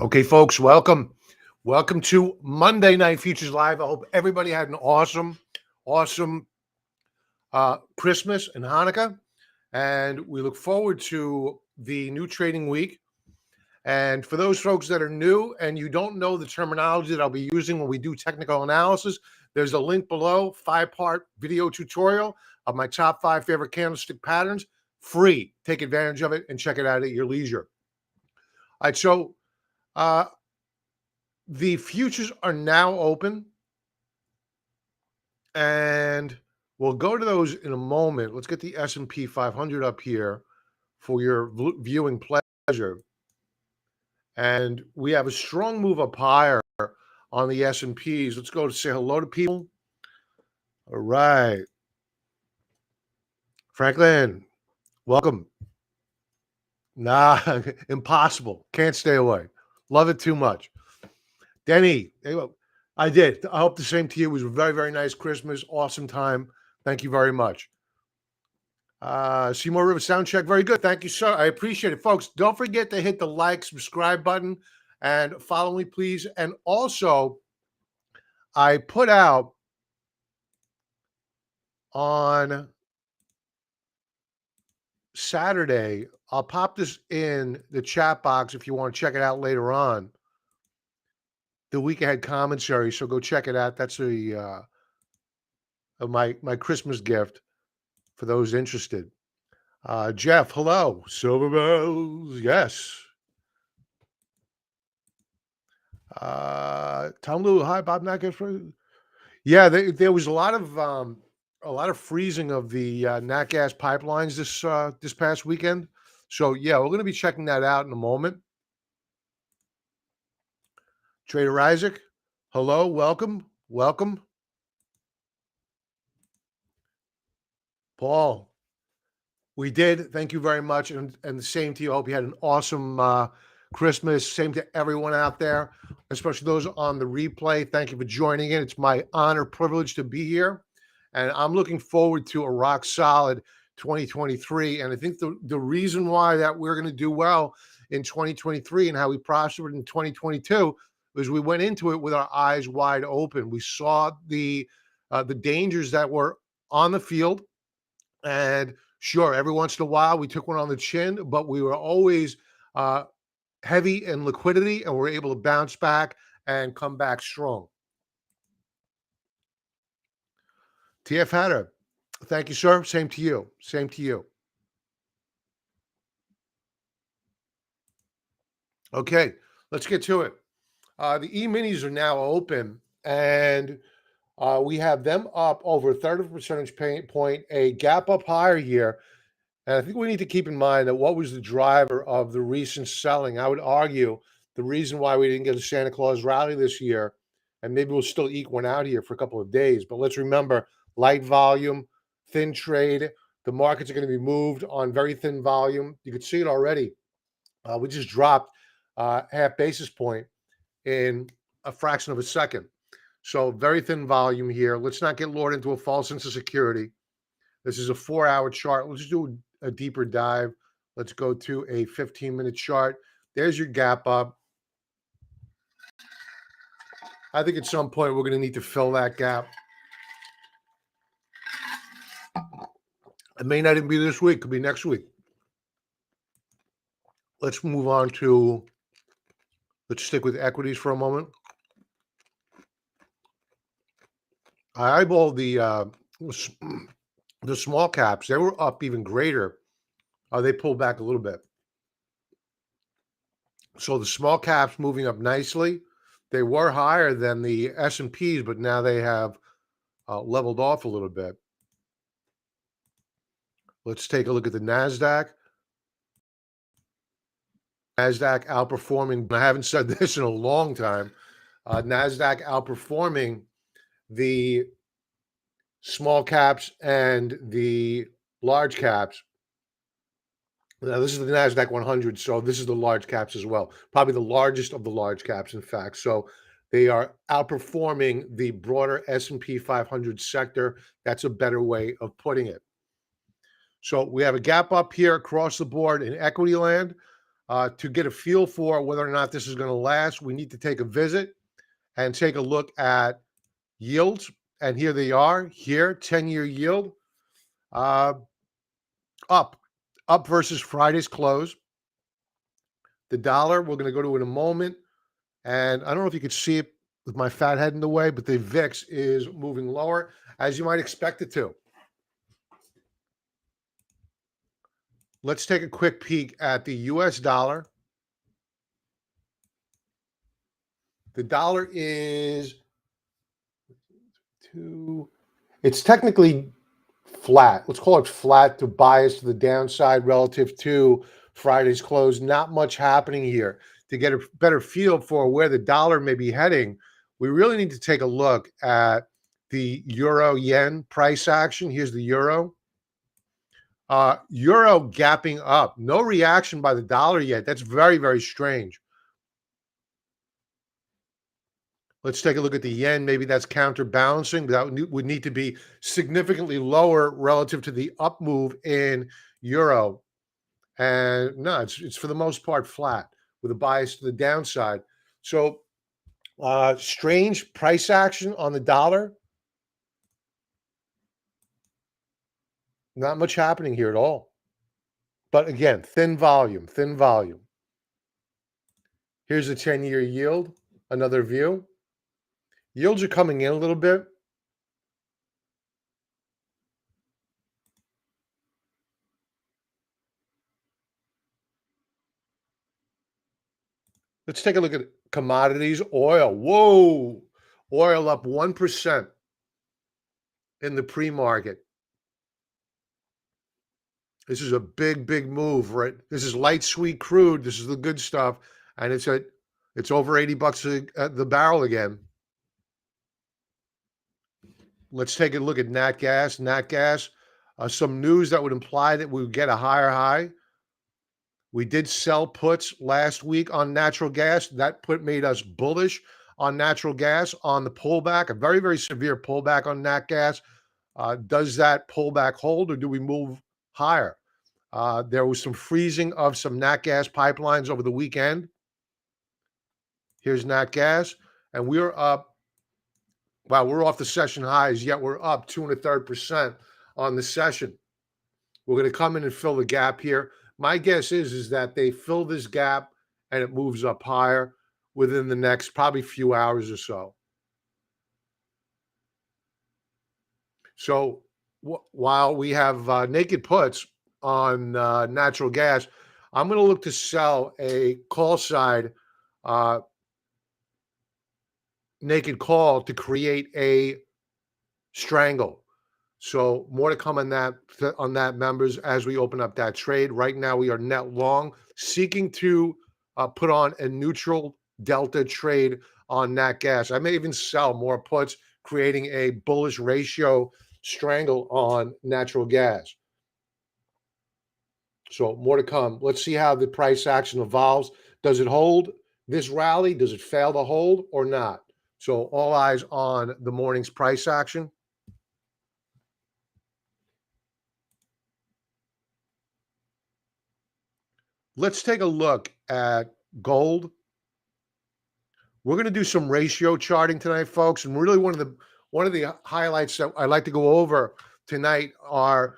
Okay, folks, welcome. Welcome to Monday Night Futures Live. I hope everybody had an awesome Christmas and Hanukkah. And we look forward to the new trading week. And for those folks that are new and you don't know the terminology that I'll be using when we do technical analysis, there's a link below, 5-part video tutorial of my top 5 favorite candlestick patterns. Free. Take advantage of it and check it out at your leisure. All right, so the futures are now open, and we'll go to those in a moment. Let's get the S&P 500 up here for your viewing pleasure. And we have a strong move up higher on the S&Ps. Let's go to say hello to people. All right. Franklin, welcome. Nah, impossible. Can't stay away. Love it too much. Denny, I did. I hope the same to you. It was a very, very nice Christmas. Awesome time. Thank you very much. Seymour River sound check. Very good. Thank you, sir. I appreciate it. Folks, don't forget to hit the like, subscribe button, and follow me, please. And also, I put out on Saturday, I'll pop this in the chat box if you want to check it out later on. The week ahead commentary, so go check it out. That's my Christmas gift for those interested. Jeff, hello. Silver bells, yes. Tom Lou, hi, Bob Nat. Yeah, there was a lot of freezing of the nat gas pipelines this past weekend. So yeah, we're going to be checking that out in a moment. Trader Isaac, hello, welcome. Paul, we did. Thank you very much. And the same to you. I hope you had an awesome Christmas. Same to everyone out there, especially those on the replay. Thank you for joining in. It's my honor, privilege to be here. And I'm looking forward to a rock solid 2023. And I think the reason why that we're going to do well in 2023 and how we prospered in 2022 was we went into it with our eyes wide open. We saw the dangers that were on the field. And sure, every once in a while we took one on the chin, but we were always heavy in liquidity, and we're able to bounce back and come back strong. TF Hatter, thank you, sir. Same to you. Same to you. Okay, let's get to it. The E-minis are now open, and we have them up over a third of a percentage point, a gap up higher here. And I think we need to keep in mind that what was the driver of the recent selling? I would argue the reason why we didn't get a Santa Claus rally this year, and maybe we'll still eke one out here for a couple of days, but let's remember, light volume, thin trade. The markets are going to be moved on very thin volume. You can see it already. We just dropped half basis point in a fraction of a second. So very thin volume here. Let's not get lured into a false sense of security. This is a 4-hour chart. Let's do a deeper dive. Let's go to a 15-minute chart. There's your gap up. I think at some point we're going to need to fill that gap. It may not even be this week. It could be next week. Let's move on to, let's stick with equities for a moment. I eyeballed the small caps. They were up even greater. They pulled back a little bit. So the small caps moving up nicely. They were higher than the S&Ps, but now they have leveled off a little bit. Let's take a look at the NASDAQ. NASDAQ outperforming. I haven't said this in a long time. NASDAQ outperforming the small caps and the large caps. Now, this is the NASDAQ 100, so this is the large caps as well. Probably the largest of the large caps, in fact. So they are outperforming the broader S&P 500 sector. That's a better way of putting it. So we have a gap up here across the board in equity land. To get a feel for whether or not this is going to last, we need to take a visit and take a look at yields. And here they are. Here, 10-year yield, uh, up versus Friday's close. The dollar, we're going to go to in a moment. And I don't know if you could see it with my fat head in the way, but the VIX is moving lower, as you might expect it to. Let's take a quick peek at the US dollar. The dollar is it's technically flat. Let's call it flat to bias to the downside relative to Friday's close. Not much happening here. To get a better feel for where the dollar may be heading, we really need to take a look at the euro yen price action. Here's the euro. Euro gapping up. No reaction by the dollar yet. That's very, very strange. Let's take a look at the yen. Maybe that's counterbalancing. That would need to be significantly lower relative to the up move in euro. And no, it's for the most part flat with a bias to the downside. So strange price action on the dollar. Not much happening here at all. But again, thin volume, thin volume. Here's the 10-year yield, another view. Yields are coming in a little bit. Let's take a look at commodities. Oil. Whoa. Oil up 1% in the pre-market. This is a big, big move, right? This is light sweet crude. This is the good stuff. And it's over 80 bucks at the barrel again. Let's take a look at nat gas. Nat gas, some news that would imply that we would get a higher high. We did sell puts last week on natural gas. That put made us bullish on natural gas on the pullback, a very, very severe pullback on nat gas. Does that pullback hold, or do we move higher? There was some freezing of some nat gas pipelines over the weekend. Here's nat gas, and we're up. Wow, we're off the session highs, yet we're up 2.33% on the session. We're going to come in and fill the gap here. My guess is that they fill this gap and it moves up higher within the next probably few hours or so. So while we have naked puts on natural gas, I'm going to look to sell a call side naked call to create a strangle. So more to come on that, members, as we open up that trade. Right now, we are net long, seeking to put on a neutral delta trade on nat gas. I may even sell more puts, creating a bullish ratio strangle on natural gas. So more to come. Let's see how the price action evolves. Does it hold this rally? Does it fail to hold or not? So all eyes on the morning's price action. Let's take a look at gold. We're going to do some ratio charting tonight, folks. And really one of the highlights that I'd like to go over tonight are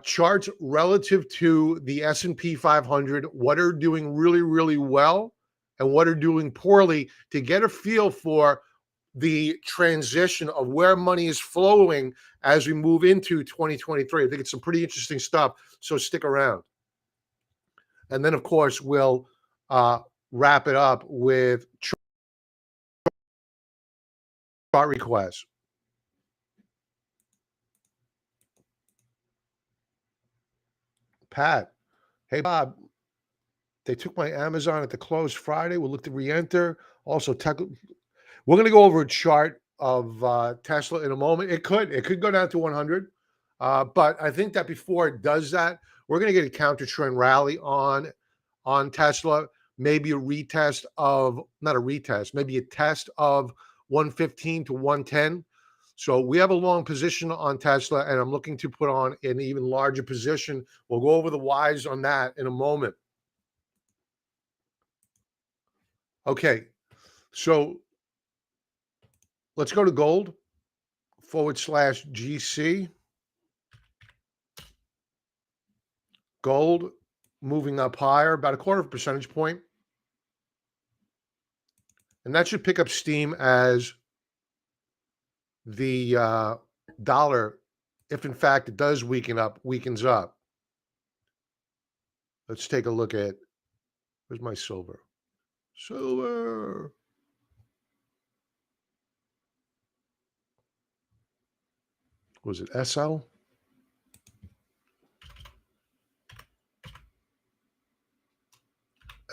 charts relative to the S&P 500, what are doing really, really well and what are doing poorly, to get a feel for the transition of where money is flowing as we move into 2023. I think it's some pretty interesting stuff, so stick around. And then, of course, we'll wrap it up with chart requests. Pat, hey, Bob, they took my Amazon at the close Friday. We'll look to re-enter. Also, we're going to go over a chart of Tesla in a moment. It could go down to 100. But I think that before it does that, we're going to get a counter trend rally on Tesla, maybe a retest of, not a retest, maybe a test of 115 to 110. So we have a long position on Tesla, and I'm looking to put on an even larger position. We'll go over the whys on that in a moment. Okay, so let's go to gold /GC. Gold moving up higher, about a quarter of a percentage point. And that should pick up steam as the dollar, if in fact it does weakens up. Let's take a look at, where's my silver? Silver. Was it SL?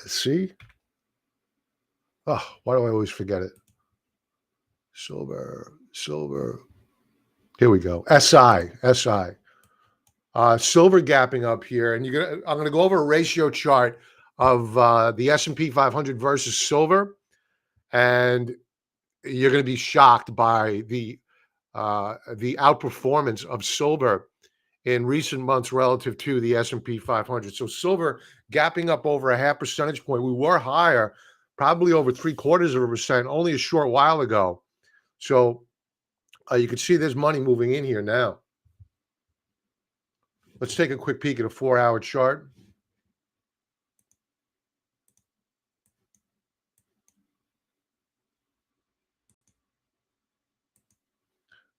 C? Oh, why do I always forget it? Silver. Here we go. SI. Silver gapping up here, and I'm gonna go over a ratio chart of the S&P 500 versus silver, and you're gonna be shocked by the outperformance of silver in recent months relative to the S&P 500. So silver gapping up over a half percentage point. We were higher, probably over 0.75% only a short while ago. So you can see there's money moving in here now. Let's take a quick peek at a 4-hour chart.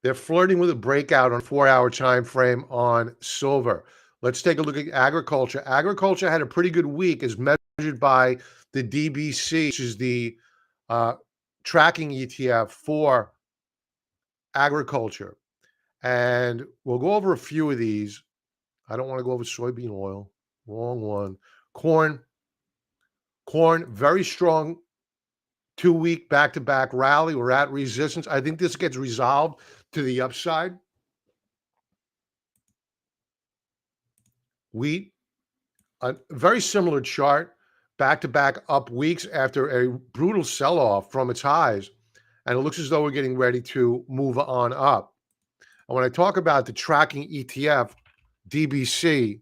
They're flirting with a breakout on 4-hour time frame on silver. Let's take a look at agriculture. Agriculture had a pretty good week as measured by the DBC, which is the tracking ETF for agriculture. And we'll go over a few of these. I don't want to go over soybean oil. Wrong one. Corn, very strong 2-week back-to-back rally. We're at resistance. I think this gets resolved to the upside. Wheat, a very similar chart, back-to-back up weeks after a brutal sell-off from its highs. And it looks as though we're getting ready to move on up. And when I talk about the tracking ETF, DBC,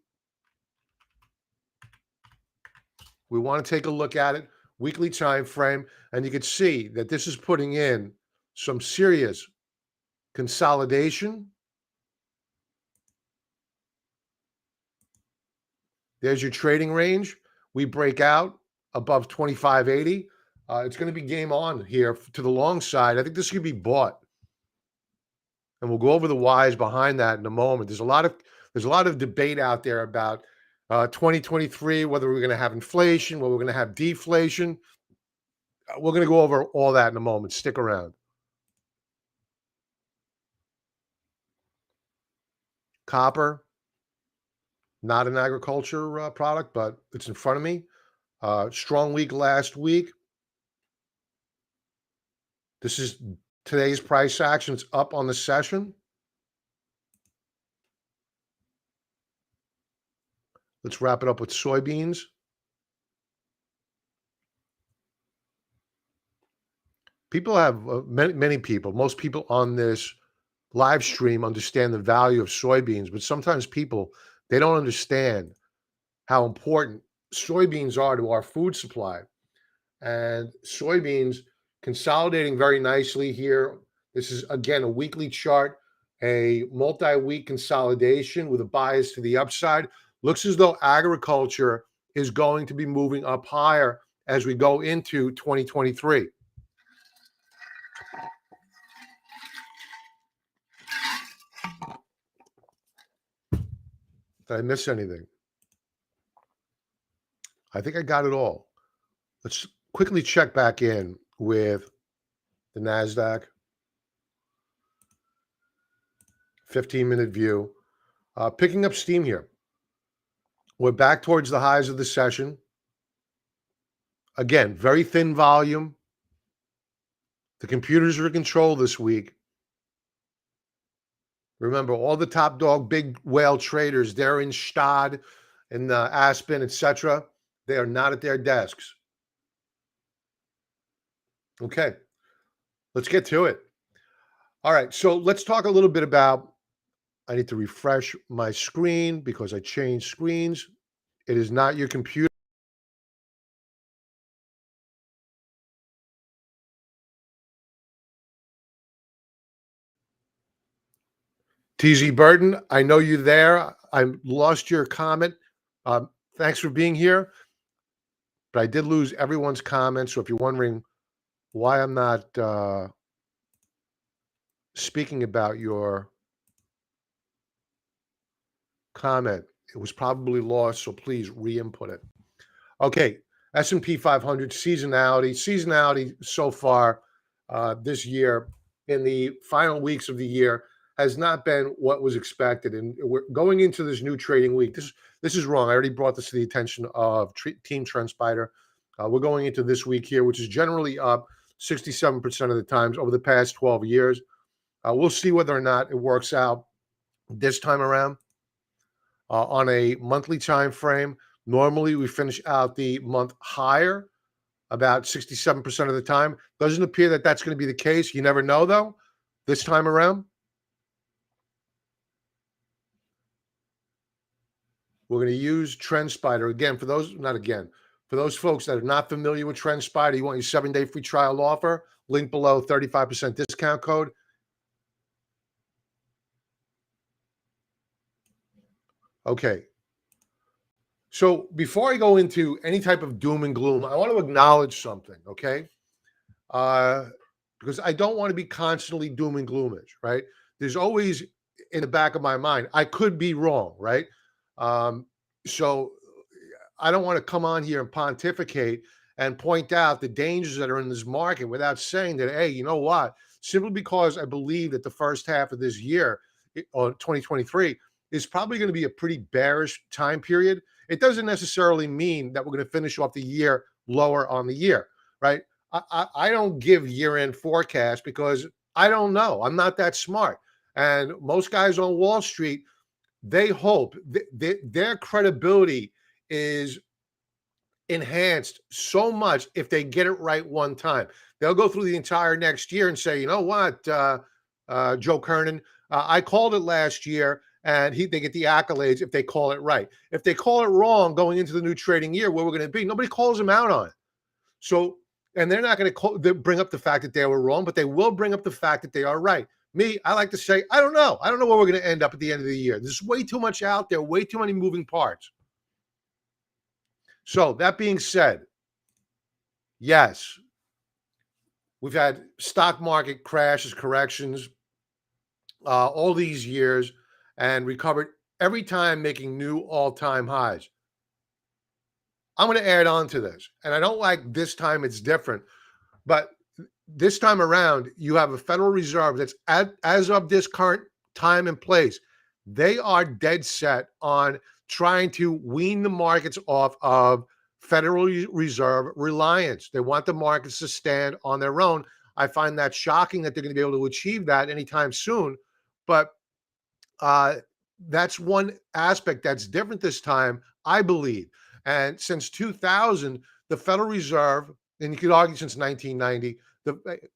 we want to take a look at it, weekly time frame, and you can see that this is putting in some serious consolidation. There's your trading range. We break out above 25.80. It's going to be game on here to the long side. I think this could be bought, and we'll go over the whys behind that in a moment. There's a lot of debate out there about 2023, whether we're going to have inflation, whether we're going to have deflation. We're going to go over all that in a moment. Stick around. Copper, not an agriculture product, but it's in front of me. Strong week last week. This is today's price action. It's up on the session. Let's wrap it up with soybeans. People have many people, most people on this live stream understand the value of soybeans, but sometimes people, they don't understand how important soybeans are to our food supply. And soybeans consolidating very nicely here. This is, again, a weekly chart, a multi-week consolidation with a bias to the upside. Looks as though agriculture is going to be moving up higher as we go into 2023. Did I miss anything? I think I got it all. Let's quickly check back in with the NASDAQ. 15-minute view. Picking up steam here. We're back towards the highs of the session. Again, very thin volume. The computers are in control this week. Remember, all the top dog, big whale traders, they're in Stad, in Aspen, etc. They are not at their desks. Okay, let's get to it. All right, so let's talk a little bit about, I need to refresh my screen because I changed screens. It is not your computer. TZ Burton, I know you there. I lost your comment. Thanks for being here, but I did lose everyone's comments. So if you're wondering why I'm not speaking about your comment, it was probably lost. So please re-input it. Okay, S&P 500 seasonality. Seasonality so far this year in the final weeks of the year has not been what was expected, and we're going into this new trading week. This is wrong. I already brought this to the attention of Team TrendSpider. We're going into this week here, which is generally up 67% of the times over the past 12 years. We'll see whether or not it works out this time around on a monthly time frame. Normally, we finish out the month higher about 67% of the time. Doesn't appear that that's going to be the case. You never know, though, this time around. We're going to use TrendSpider. Again, for those folks that are not familiar with TrendSpider, you want your 7-day free trial offer, link below, 35% discount code. Okay. So before I go into any type of doom and gloom, I want to acknowledge something, okay? Because I don't want to be constantly doom and gloomish, right? There's always in the back of my mind, I could be wrong, right? So I don't want to come on here and pontificate and point out the dangers that are in this market without saying that, hey, you know what? Simply because I believe that the first half of this year, or 2023, is probably going to be a pretty bearish time period. It doesn't necessarily mean that we're going to finish off the year lower on the year, right? I don't give year-end forecasts because I don't know. I'm not that smart. And most guys on Wall Street, they hope their credibility is enhanced so much if they get it right one time. They'll go through the entire next year and say, you know what, Joe Kernan, I called it last year, and they get the accolades if they call it right. If they call it wrong going into the new trading year, where we're going to be, nobody calls them out on it. So, and they're not going to bring up the fact that they were wrong, but they will bring up the fact that they are right. Me, I like to say, I don't know. I don't know where we're going to end up at the end of the year. There's way too much out there, way too many moving parts. So that being said, yes, we've had stock market crashes, corrections, all these years, and recovered every time, making new all-time highs. I'm going to add on to this, and I don't like this time it's different, but this time around, you have a Federal Reserve that's as of this current time and place, they are dead set on trying to wean the markets off of Federal Reserve reliance. They want the markets to stand on their own. I find that shocking that they're going to be able to achieve that anytime soon, but that's one aspect that's different this time, I believe. And since 2000, the Federal Reserve, and you could argue since 1990,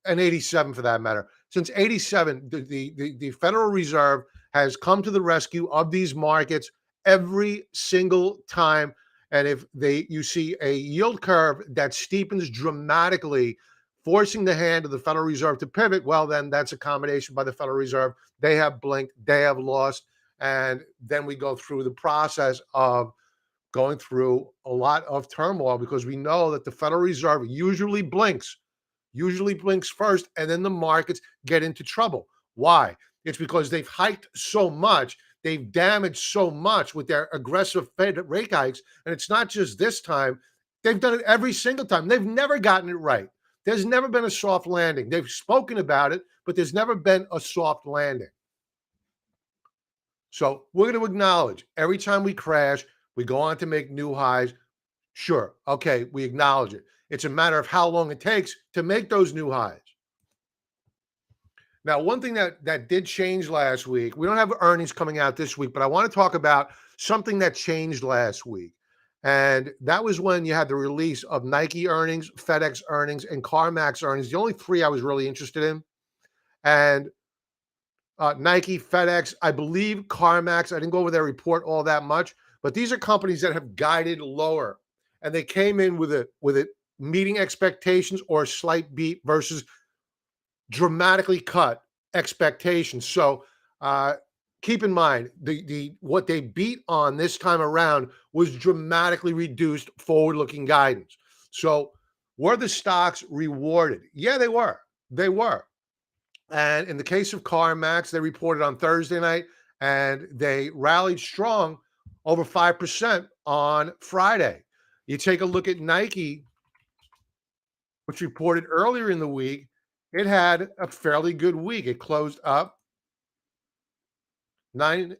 and 87 for that matter, since 87, the Federal Reserve has come to the rescue of these markets every single time. And if you see a yield curve that steepens dramatically, forcing the hand of the Federal Reserve to pivot, well, then that's a combination by the Federal Reserve. They have blinked, they have lost, and then we go through the process of going through a lot of turmoil because we know that the Federal Reserve usually blinks first, and then the markets get into trouble. Why? It's because they've hiked so much, they've damaged so much with their aggressive Fed rate hikes, and it's not just this time. They've done it every single time. They've never gotten it right. There's never been a soft landing. They've spoken about it, but there's never been a soft landing. So we're going to acknowledge every time we crash, we go on to make new highs. Sure. Okay. We acknowledge it. It's a matter of how long it takes to make those new highs. Now, one thing that did change last week, we don't have earnings coming out this week, but I want to talk about something that changed last week. And that was when you had the release of Nike earnings, FedEx earnings, and CarMax earnings. The only three I was really interested in. And Nike, FedEx, I believe CarMax, I didn't go over their report all that much, but these are companies that have guided lower. And they came in with it meeting expectations or a slight beat versus dramatically cut expectations. So keep in mind what they beat on this time around was dramatically reduced forward-looking guidance. So were the stocks rewarded? Yeah, they were. They were. And in the case of CarMax, they reported on Thursday night and they rallied strong over 5% on Friday. You take a look at Nike, which reported earlier in the week, it had a fairly good week. It closed up nearly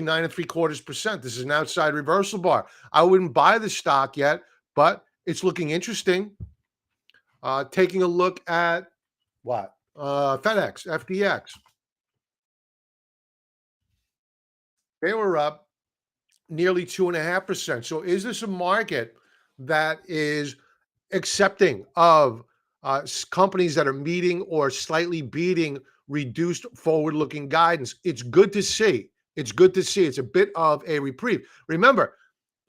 9.75%. This is an outside reversal bar. I wouldn't buy the stock yet, but it's looking interesting. Taking a look at what? FedEx, FDX. They were up nearly 2.5%. So is this a market that is accepting of companies that are meeting or slightly beating reduced forward-looking guidance? It's good to see. It's good to see. It's a bit of a reprieve. Remember,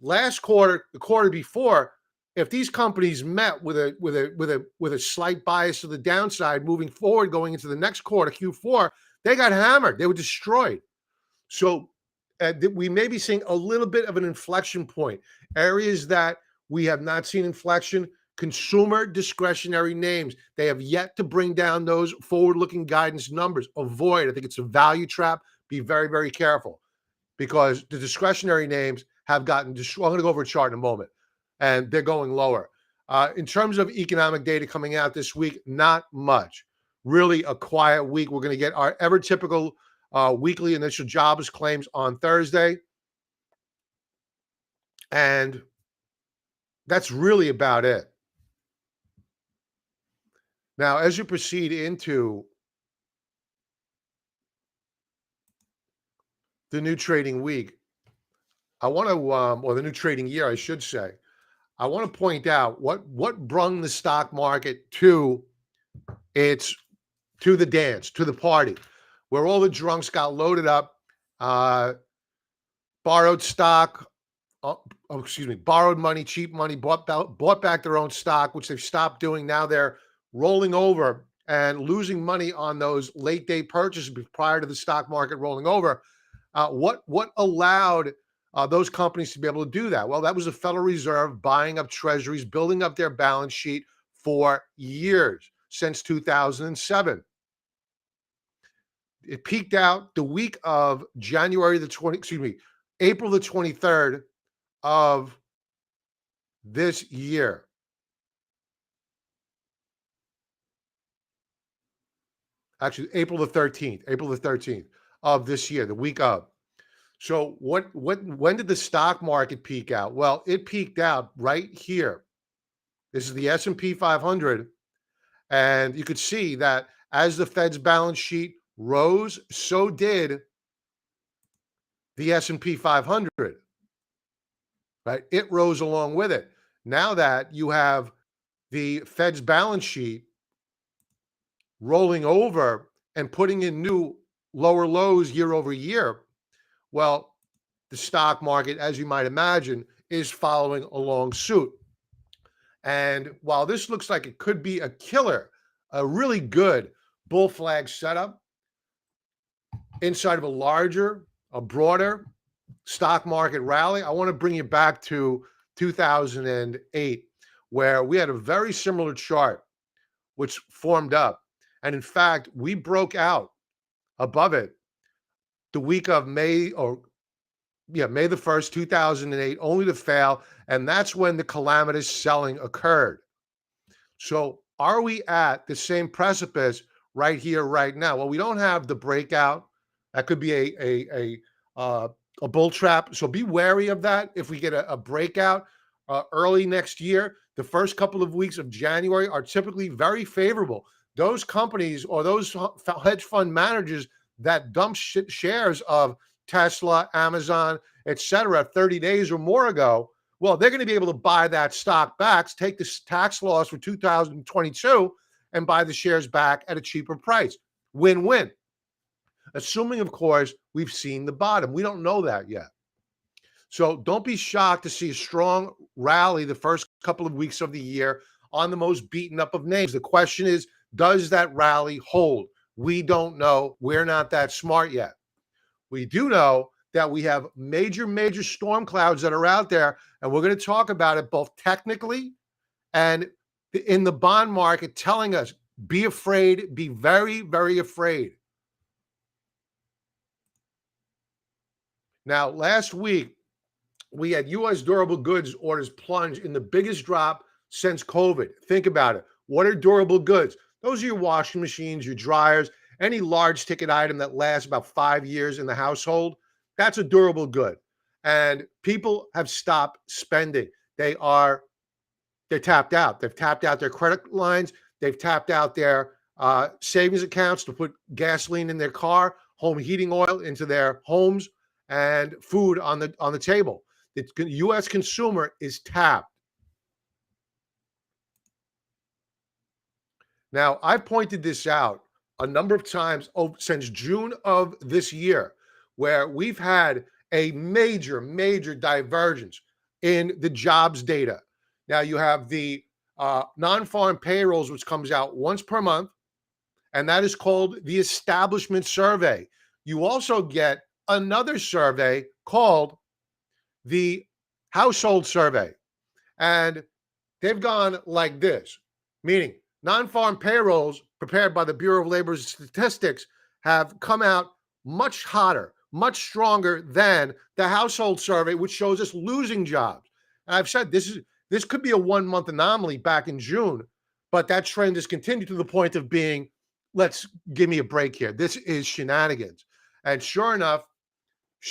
last quarter, the quarter before, if these companies met with a slight bias to the downside moving forward, going into the next quarter, Q4, they got hammered. They were destroyed. So we may be seeing a little bit of an inflection point. Areas that we have not seen inflection, consumer discretionary names. They have yet to bring down those forward-looking guidance numbers. Avoid. I think it's a value trap. Be very, very careful because the discretionary names have gotten destroyed. I'm going to go over a chart in a moment, and they're going lower. In terms of economic data coming out this week, not much. Really a quiet week. We're going to get our ever typical weekly initial jobs claims on Thursday. And that's really about it. Now, as you proceed into the new trading week, I want to, or the new trading year, I should say, I want to point out what brung the stock market to the dance, to the party, where all the drunks got loaded up, borrowed stock, borrowed money, cheap money, bought back their own stock, which they've stopped doing. Now they're rolling over and losing money on those late day purchases prior to the stock market rolling over. What allowed those companies to be able to do that? Well, that was the Federal Reserve buying up treasuries, building up their balance sheet for years, since 2007. It peaked out the week of April the 23rd of this year. Actually, April the 13th of this year, the week of. So when did the stock market peak out? Well, it peaked out right here. This is the S&P 500. And you could see that as the Fed's balance sheet rose, so did the S&P 500. Right? It rose along with it. Now that you have the Fed's balance sheet rolling over and putting in new lower lows year over year, well, the stock market, as you might imagine, is following along suit. And while this looks like it could be a killer, a really good bull flag setup inside of a broader stock market rally, I want to bring you back to 2008, where we had a very similar chart which formed up. And in fact, we broke out above it the week of May the 1st, 2008, only to fail. And that's when the calamitous selling occurred. So are we at the same precipice right here, right now? Well, we don't have the breakout. That could be a bull trap. So be wary of that. If we get a breakout early next year, the first couple of weeks of January are typically very favorable. Those companies or those hedge fund managers that dump shares of Tesla, Amazon, etc., 30 days or more ago, well, they're going to be able to buy that stock back, take this tax loss for 2022 and buy the shares back at a cheaper price. Win-win. Assuming, of course, we've seen the bottom. We don't know that yet. So don't be shocked to see a strong rally the first couple of weeks of the year on the most beaten up of names. The question is, does that rally hold? We don't know. We're not that smart yet. We do know that we have major storm clouds that are out there, and we're going to talk about it both technically and in the bond market, telling us be afraid, be very afraid. Now, last week, we had U.S. durable goods orders plunge in the biggest drop since COVID. Think about it. What are durable goods? Those are your washing machines, your dryers, any large ticket item that lasts about 5 years in the household. That's a durable good. And people have stopped spending. They're tapped out. They've tapped out their credit lines. They've tapped out their savings accounts to put gasoline in their car, home heating oil into their homes, and food on the table. The U.S. consumer is tapped. Now, I've pointed this out a number of times since June of this year, where we've had a major divergence in the jobs data. Now, you have the non-farm payrolls, which comes out once per month, and that is called the Establishment Survey. You also get another survey called the Household Survey, and they've gone like this, meaning non-farm payrolls prepared by the Bureau of Labor Statistics have come out much hotter, much stronger than the Household Survey, which shows us losing jobs. And I've said this could be a 1 month anomaly back in June, but that trend has continued to the point of being, let's give me a break here. This is shenanigans. And sure enough,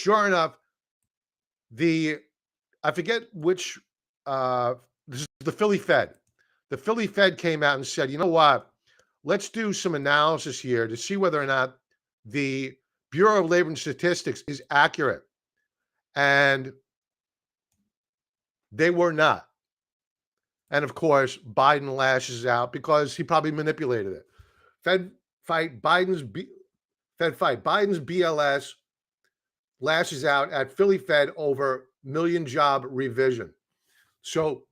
I forget which, this is the Philly Fed. The Philly Fed came out and said, you know what? Let's do some analysis here to see whether or not the Bureau of Labor and Statistics is accurate. And they were not. And of course, Biden lashes out because he probably manipulated it. Fed fight Biden's BLS lashes out at Philly Fed over million job revision. So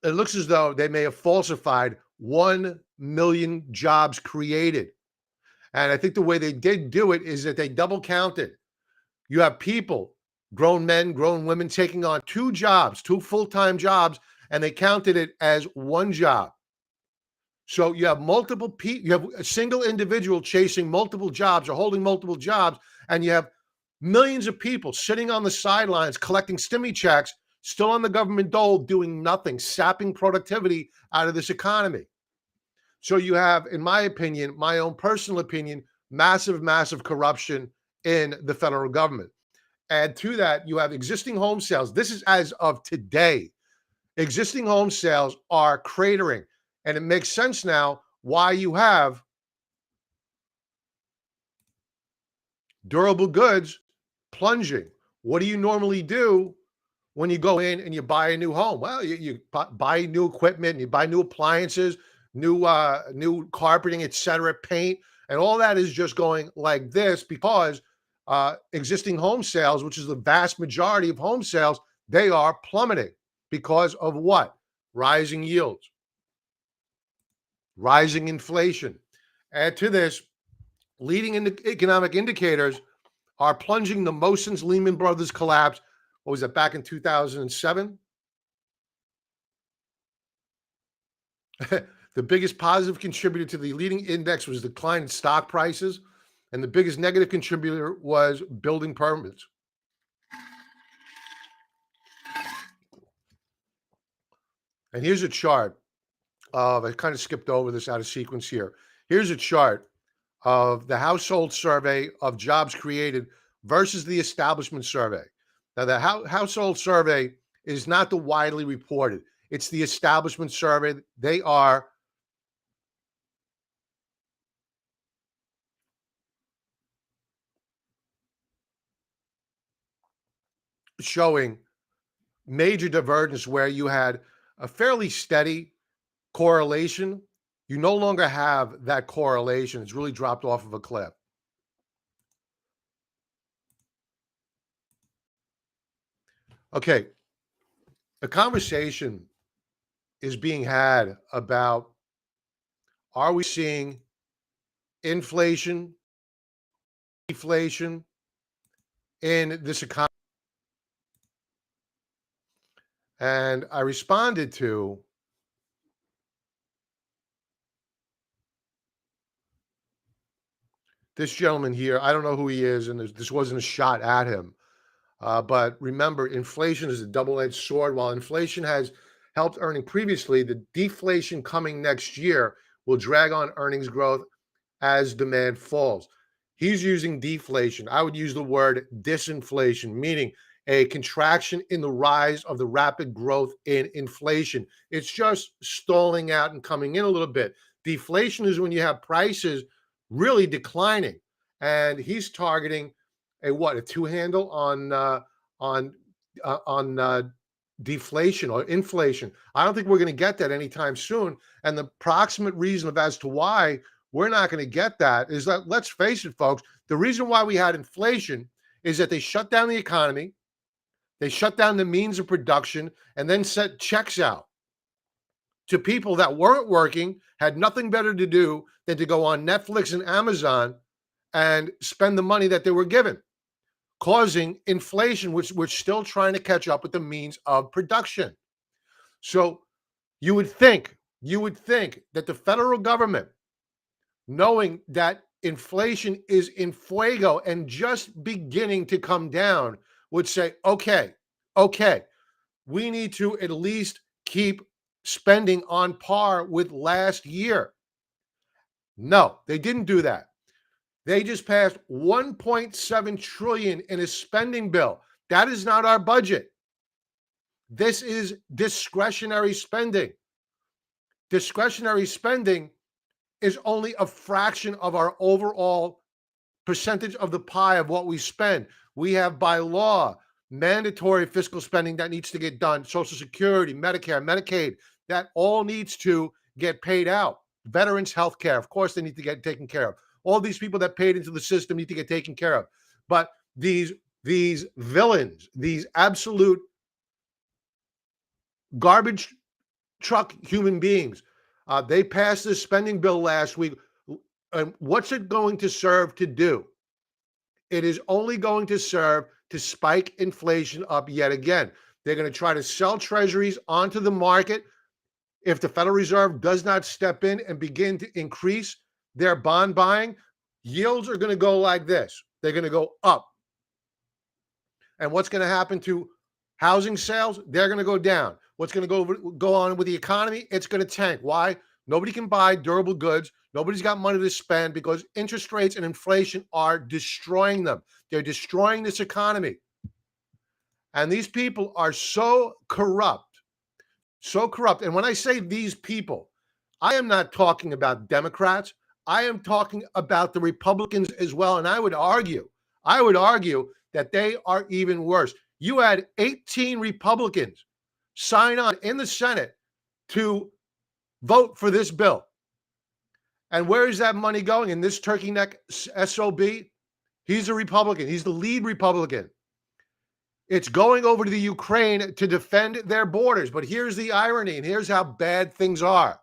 it looks as though they may have falsified 1 million jobs created. And I think the way they did do it is that they double counted. You have people, grown men, grown women, taking on 2 jobs, 2 full-time jobs, and they counted it as 1 job. So you have multiple people, you have a single individual chasing multiple jobs or holding multiple jobs, and you have millions of people sitting on the sidelines collecting stimmy checks, still on the government dole, doing nothing, sapping productivity out of this economy. So you have, in my opinion, my own personal opinion, massive corruption in the federal government. Add to that, you have existing home sales. This is as of today. Existing home sales are cratering. And it makes sense now why you have durable goods plunging. What do you normally do when you go in and you buy a new home? Well, you buy new equipment, you buy new appliances, new carpeting, etc., paint, and all that is just going like this because existing home sales, which is the vast majority of home sales, they are plummeting because of what? Rising yields, rising inflation. Add to this, leading economic indicators are plunging the most since Lehman Brothers collapse. What was it, back in 2007? The biggest positive contributor to the leading index was decline in stock prices, and the biggest negative contributor was building permits. And here's a chart of, I kind of skipped over this out of sequence here. Here's a chart of the household survey of jobs created versus the establishment survey. Now, the household survey is not the widely reported. It's the establishment survey. They are showing major divergence where you had a fairly steady correlation. You no longer have that correlation. It's really dropped off of a cliff. Okay. The conversation is being had about, are we seeing inflation, deflation, in this economy? And I responded to this gentleman here. I don't know who he is, and this wasn't a shot at him. But remember, inflation is a double-edged sword. While inflation has helped earning previously, the deflation coming next year will drag on earnings growth as demand falls. He's using deflation. I would use the word disinflation, meaning a contraction in the rise of the rapid growth in inflation. It's just stalling out and coming in a little bit. Deflation is when you have prices really declining, and he's targeting a two handle on deflation or inflation. I don't think we're going to get that anytime soon. And the approximate reason of as to why we're not going to get that is that, let's face it, folks, the reason why we had inflation is that they shut down the economy, they shut down the means of production, and then sent checks out to people that weren't working, had nothing better to do than to go on Netflix and Amazon and spend the money that they were given, causing inflation, which we're still trying to catch up with the means of production. So you would think that the federal government, knowing that inflation is in fuego and just beginning to come down, would say, okay, we need to at least keep spending on par with last year. No, they didn't do that. They just passed 1.7 trillion in a spending bill. That is not our budget. This is discretionary spending. Discretionary spending is only a fraction of our overall percentage of the pie of what we spend. We have, by law, mandatory fiscal spending that needs to get done. Social Security, Medicare, Medicaid, that all needs to get paid out. Veterans health care, of course, they need to get taken care of. All these people that paid into the system need to get taken care of. But these villains, these absolute garbage truck human beings, they passed this spending bill last week. And what's it going to serve to do? It is only going to serve to spike inflation up yet again. They're going to try to sell treasuries onto the market. If the Federal Reserve does not step in and begin to increase their bond buying, yields are going to go like this. They're going to go up. And what's going to happen to housing sales? They're going to go down. What's going to go on with the economy? It's going to tank. Why? Nobody can buy durable goods. Nobody's got money to spend because interest rates and inflation are destroying them. They're destroying this economy. And these people are so corrupt. So corrupt. And when I say these people, I am not talking about Democrats. I am talking about the Republicans as well. And I would argue that they are even worse. You had 18 Republicans sign on in the Senate to vote for this bill. And where is that money going? In this turkey neck SOB? He's a Republican. He's the lead Republican. It's going over to the Ukraine to defend their borders. But here's the irony, and here's how bad things are.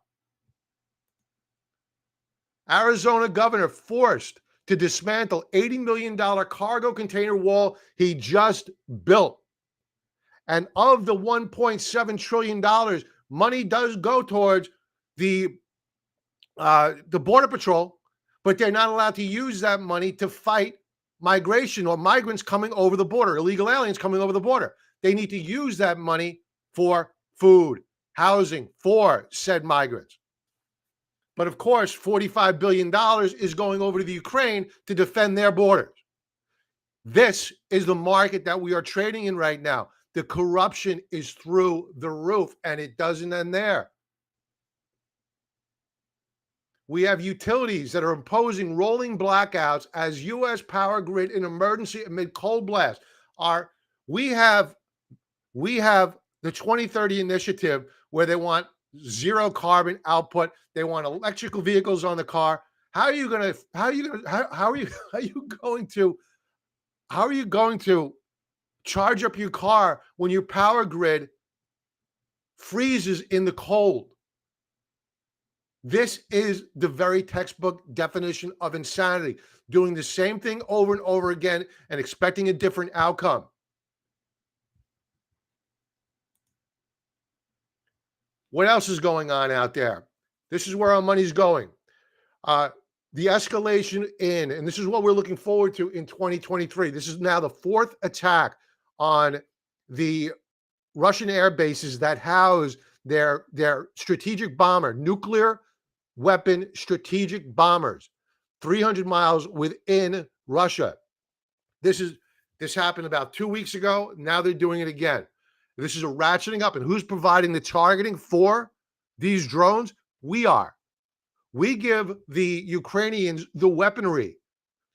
Arizona governor forced to dismantle $80 million cargo container wall he just built. And of the $1.7 trillion, money does go towards the Border Patrol, but they're not allowed to use that money to fight migration or migrants coming over the border, illegal aliens coming over the border. They need to use that money for food, housing for said migrants. But of course, $45 billion is going over to the Ukraine to defend their borders. This is the market that we are trading in right now. The corruption is through the roof, and it doesn't end there. We have utilities that are imposing rolling blackouts as U.S. power grid in emergency amid cold blast. We have the 2030 initiative where they want zero carbon output. They want electrical vehicles on the car. How are you going to charge up your car when your power grid freezes in the cold? This is the very textbook definition of insanity, doing the same thing over and over again and expecting a different outcome. What else is going on out there? This is where our money's going. The escalation and this is what we're looking forward to in 2023. This is now the fourth attack on the Russian air bases that house their strategic bomber, nuclear weapon strategic bombers, 300 miles within Russia. This happened about 2 weeks ago. Now they're doing it again. This is a ratcheting up. And who's providing the targeting for these drones? We are. We give the Ukrainians the weaponry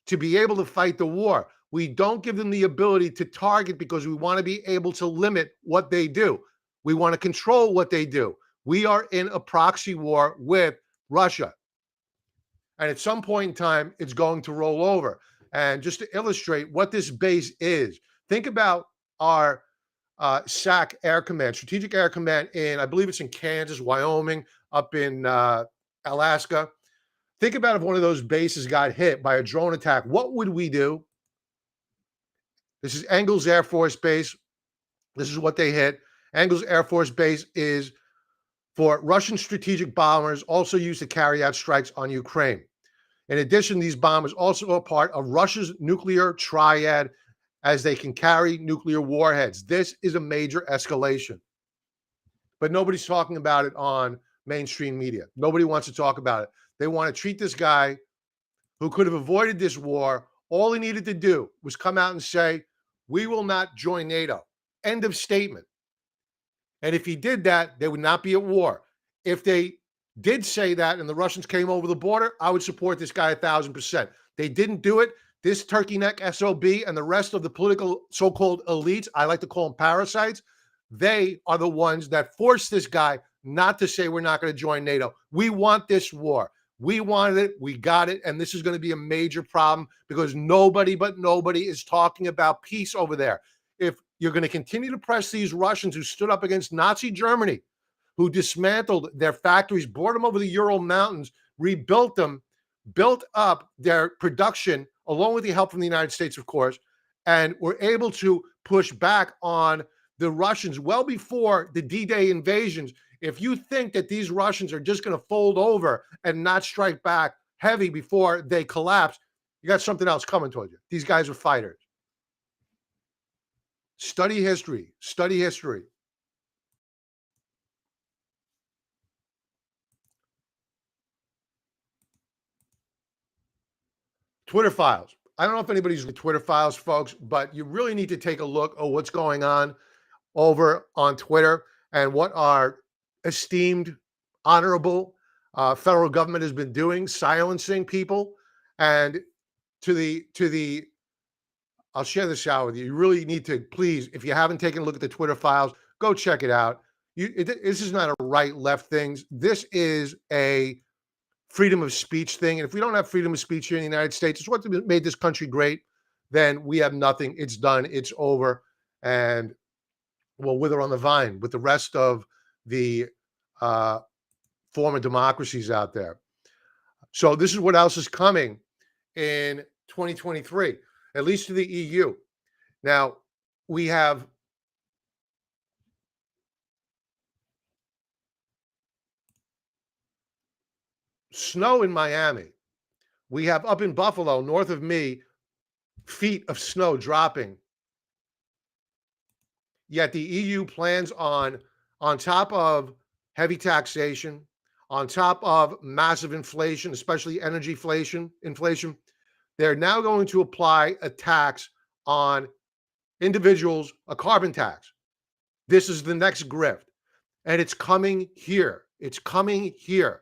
to be able to fight the war. We don't give them the ability to target because we want to be able to limit what they do. We want to control what they do. We are in a proxy war with Russia. And at some point in time, it's going to roll over. And just to illustrate what this base is, think about our SAC Air Command, Strategic Air Command I believe it's in Kansas, Wyoming, up in Alaska. Think about if one of those bases got hit by a drone attack. What would we do? This is Engels Air Force Base. This is what they hit. Engels Air Force Base is for Russian strategic bombers, also used to carry out strikes on Ukraine. In addition, these bombers also are part of Russia's nuclear triad, as they can carry nuclear warheads. This is a major escalation. But nobody's talking about it on mainstream media. Nobody wants to talk about it. They want to treat this guy who could have avoided this war. All he needed to do was come out and say, we will not join NATO. End of statement. And if he did that, they would not be at war. If they did say that and the Russians came over the border, I would support this guy 1,000%. They didn't do it. This turkey neck SOB and the rest of the political so-called elites, I like to call them parasites, they are the ones that forced this guy not to say we're not going to join NATO. We want this war. We wanted it. We got it. And this is going to be a major problem because nobody is talking about peace over there. If you're going to continue to press these Russians who stood up against Nazi Germany, who dismantled their factories, brought them over the Ural Mountains, rebuilt them, built up their production, along with the help from the United States, of course, and were able to push back on the Russians well before the D-Day invasions. If you think that these Russians are just going to fold over and not strike back heavy before they collapse, you got something else coming towards you. These guys are fighters. Study history. Study history. Twitter files. I don't know if anybody's with Twitter files, folks, but you really need to take a look at what's going on over on Twitter and what our esteemed, honorable federal government has been doing, silencing people. And I'll share this out with you. You really need to, please, if you haven't taken a look at the Twitter files, go check it out. This is not a right-left thing. This is a freedom of speech thing. And if we don't have freedom of speech here in the United States, it's what made this country great, then we have nothing. It's done. It's over. And we'll wither on the vine with the rest of the former democracies out there. So this is what else is coming in 2023, at least to the EU. Now, we have snow in Miami. We have up in Buffalo, north of me, feet of snow dropping. Yet the EU plans on top of heavy taxation, on top of massive inflation, especially energy inflation, they're now going to apply a tax on individuals, a carbon tax. This is the next grift. And it's coming here. It's coming here.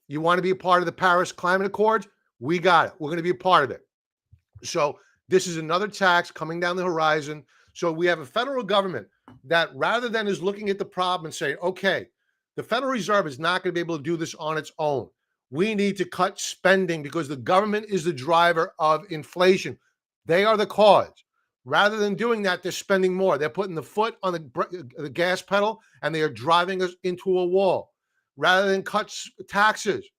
You want to be a part of the Paris Climate Accords? We got it. We're going to be a part of it. So this is another tax coming down the horizon. So we have a federal government that rather than is looking at the problem and saying, okay, the Federal Reserve is not going to be able to do this on its own. We need to cut spending because the government is the driver of inflation. They are the cause. Rather than doing that, they're spending more. They're putting the foot on the gas pedal and they are driving us into a wall. rather than cut taxes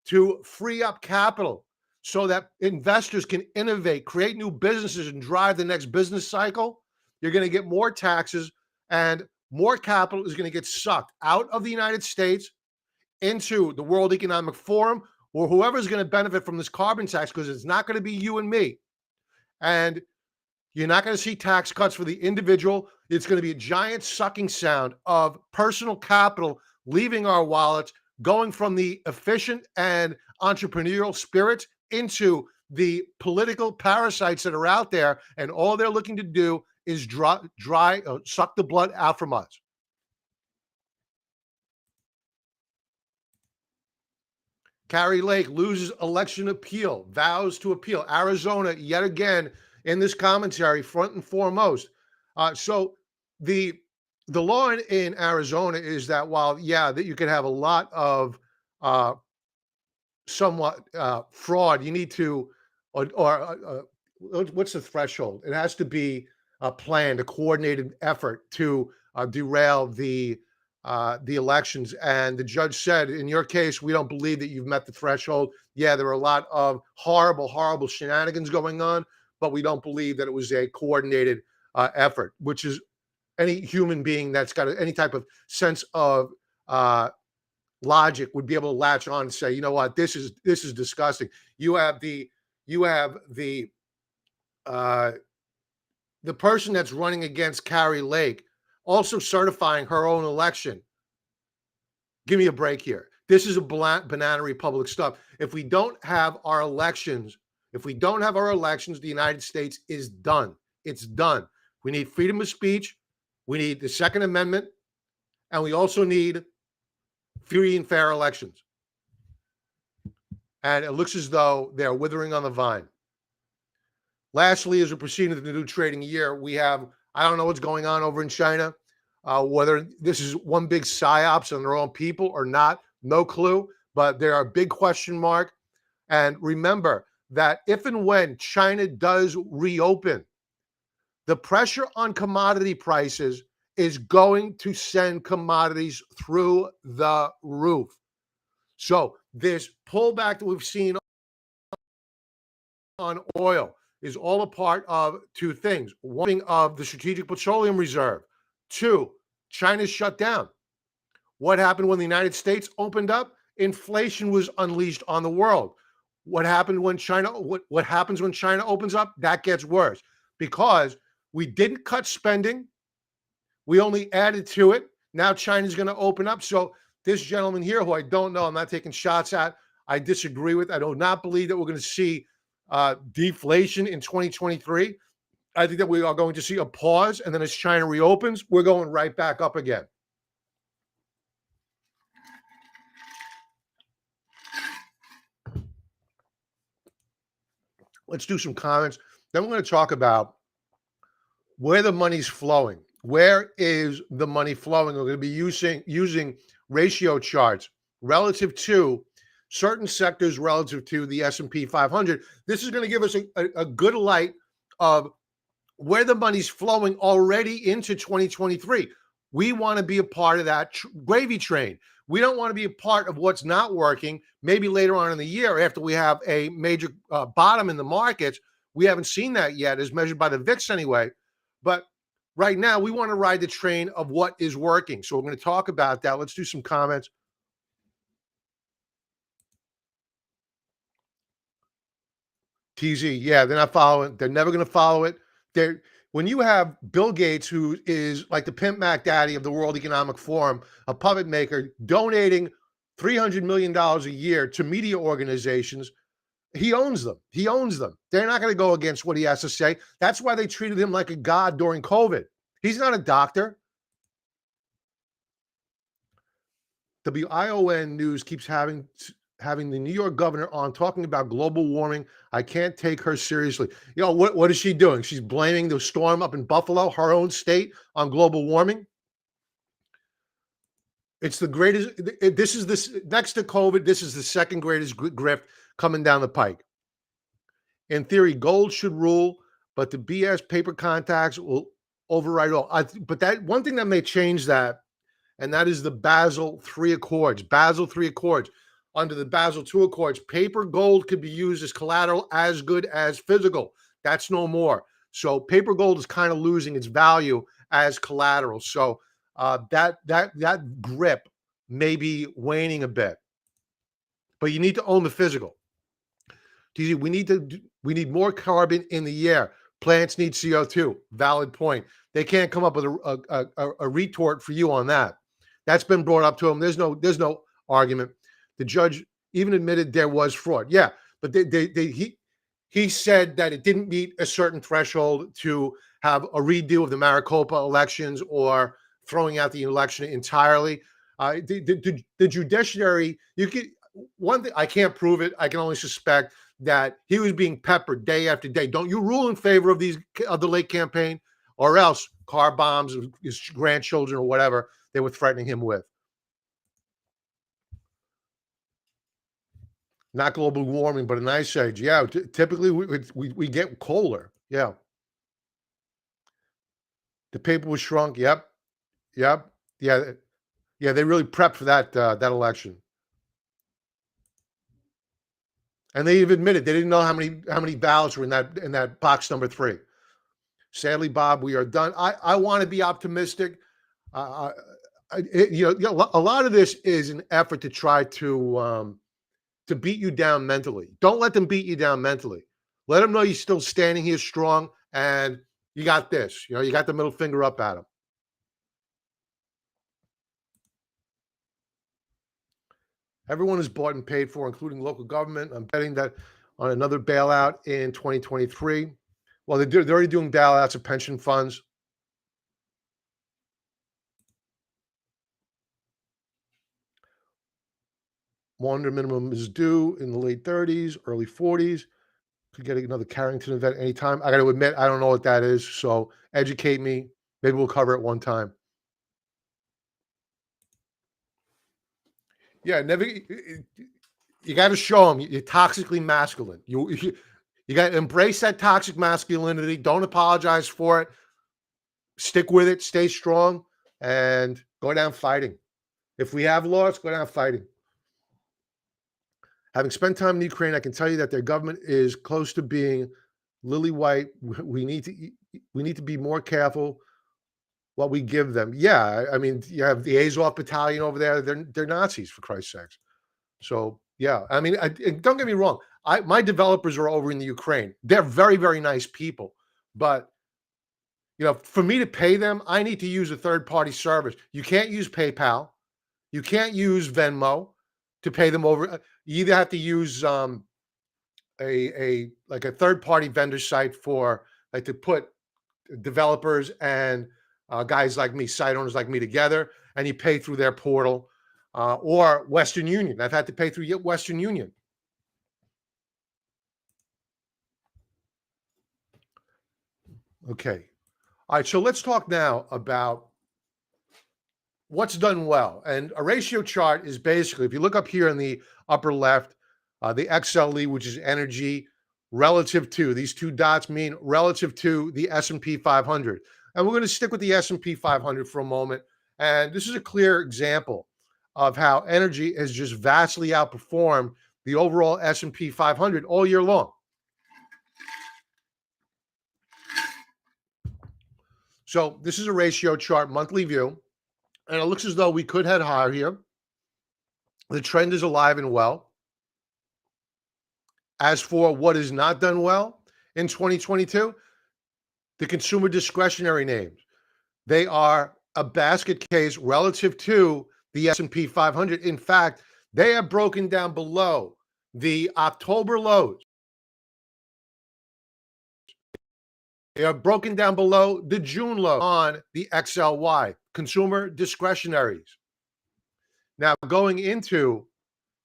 to free up capital so that investors can innovate, create new businesses, and drive the next business cycle, you're going to get more taxes and more capital is going to get sucked out of the United States into the World Economic Forum or whoever's going to benefit from this carbon tax, because it's not going to be you and me. And you're not going to see tax cuts for the individual. It's going to be a giant sucking sound of personal capital leaving our wallets, going from the efficient and entrepreneurial spirits into the political parasites that are out there. And all they're looking to do is suck the blood out from us. Kari Lake loses election appeal, vows to appeal. Arizona, yet again, in this commentary, front and foremost. So the law in Arizona is that while, that you can have a lot of somewhat fraud, you need to, what's the threshold? It has to be a planned, a coordinated effort to derail the elections. And the judge said, in your case, we don't believe that you've met the threshold. Yeah, there are a lot of horrible, horrible shenanigans going on, but we don't believe that it was a coordinated effort, which is any human being that's got any type of sense of logic would be able to latch on and say, you know what, this is disgusting. You have the person that's running against Kari Lake also certifying her own election. Give me a break here. This is a banana republic stuff. If we don't have our elections, the United States is done. It's done. We need freedom of speech. We need the Second Amendment. And we also need free and fair elections. And it looks as though they're withering on the vine. Lastly, as we proceed into the new trading year, we have, I don't know what's going on over in China, whether this is one big psyops on their own people or not, no clue, but there are a big question mark. And remember that if and when China does reopen, the pressure on commodity prices is going to send commodities through the roof. So this pullback that we've seen on oil is all a part of two things. One, of the Strategic Petroleum Reserve. Two, China's shut down. What happened when the United States opened up? Inflation was unleashed on the world. What happened when China? What happens when China opens up? That gets worse because we didn't cut spending. We only added to it. Now China's going to open up. So this gentleman here, who I don't know, I'm not taking shots at, I disagree with. I do not believe that we're going to see deflation in 2023. I think that we are going to see a pause, and then as China reopens, we're going right back up again. Let's do some comments. Then we're going to talk about where the money's flowing. Where is the money flowing? We're going to be using ratio charts relative to certain sectors relative to the S&P 500. This is going to give us a good light of where the money's flowing already into 2023. We want to be a part of that gravy train. We don't want to be a part of what's not working, maybe later on in the year after we have a major bottom in the markets. We haven't seen that yet, as measured by the VIX anyway. But right now, we want to ride the train of what is working. So we're going to talk about that. Let's do some comments. TZ, yeah, they're not following. They're never going to follow it. When you have Bill Gates, who is like the pimp Mac daddy of the World Economic Forum, a puppet maker, donating $300 million a year to media organizations, he owns them. He owns them. They're not going to go against what he has to say. That's why they treated him like a god during COVID. He's not a doctor. WION News keeps having the New York governor on talking about global warming. I can't take her seriously. You know, what is she doing? She's blaming the storm up in Buffalo, her own state, on global warming. It's the greatest. Next to COVID, this is the second greatest grift coming down the pike. In theory, gold should rule, but the BS paper contacts will override all. But that one thing that may change that, and that is the Basel III Accords. Basel III Accords. Under the Basel II Accords, paper gold could be used as collateral as good as physical. That's no more. So paper gold is kind of losing its value as collateral. So that grip may be waning a bit, but you need to own the physical. We need more carbon in the air. Plants need CO2. Valid point. They can't come up with a retort for you on that. That's been brought up to them. There's no argument. The judge even admitted there was fraud. Yeah, but he said that it didn't meet a certain threshold to have a redo of the Maricopa elections or throwing out the election entirely. The judiciary, one thing, I can't prove it. I can only suspect that he was being peppered day after day. Don't you rule in favor of the late campaign, or else car bombs, his grandchildren, or whatever they were threatening him with. Not global warming, but an ice age. Yeah, typically we get colder. Yeah. The paper was shrunk. Yep. Yeah. They really prepped for that election, and they even admitted they didn't know how many ballots were in that box number 3. Sadly, Bob, we are done. I want to be optimistic. A lot of this is an effort to try to beat you down mentally. Don't let them beat you down mentally. Let them know you're still standing here strong and you got this. You got the middle finger up at them. Everyone is bought and paid for, including local government. I'm betting that on another bailout in 2023. Well, they're already doing bailouts of pension funds. $100 minimum is due in the late 30s, early 40s. Could get another Carrington event anytime. I got to admit, I don't know what that is. So educate me. Maybe we'll cover it one time. Yeah, never. You got to show them you're toxically masculine. You got to embrace that toxic masculinity. Don't apologize for it. Stick with it. Stay strong, and go down fighting. If we have lost, go down fighting. Having spent time in Ukraine, I can tell you that their government is close to being lily white. We need to be more careful what we give them. Yeah, I mean, you have the Azov battalion over there. They're Nazis, for Christ's sakes. So yeah, I mean, don't get me wrong. My developers are over in the Ukraine. They're very, very nice people, but for me to pay them, I need to use a third-party service. You can't use PayPal. You can't use Venmo to pay them over. You either have to use a third-party vendor site for to put developers and guys like me, site owners like me together, and you pay through their portal, or Western Union. I've had to pay through Western Union. Okay. All right. So let's talk now about what's done well. And a ratio chart is basically, if you look up here in the upper left, the XLE, which is energy, relative to, these two dots mean relative to the S&P 500. And we're going to stick with the S&P 500 for a moment. And this is a clear example of how energy has just vastly outperformed the overall S&P 500 all year long. So this is a ratio chart, monthly view, and it looks as though we could head higher here. The trend is alive and well. As for what is not done well in 2022, the consumer discretionary names, they are a basket case relative to the S&P 500. In fact, they have broken down below the October lows. They are broken down below the June low on the XLY, consumer discretionaries. Now, going into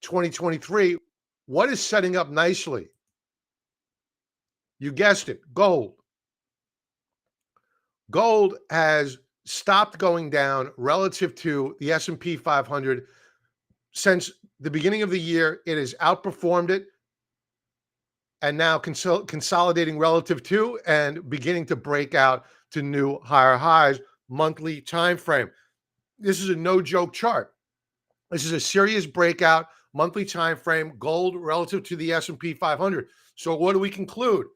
2023, what is setting up nicely? You guessed it, gold. Gold has stopped going down relative to the S&P 500 since the beginning of the year. It has outperformed it, and now consolidating relative to and beginning to break out to new higher highs, monthly time frame. This is a no joke chart. This is a serious breakout monthly time frame, gold relative to the S&P 500. So what do we conclude?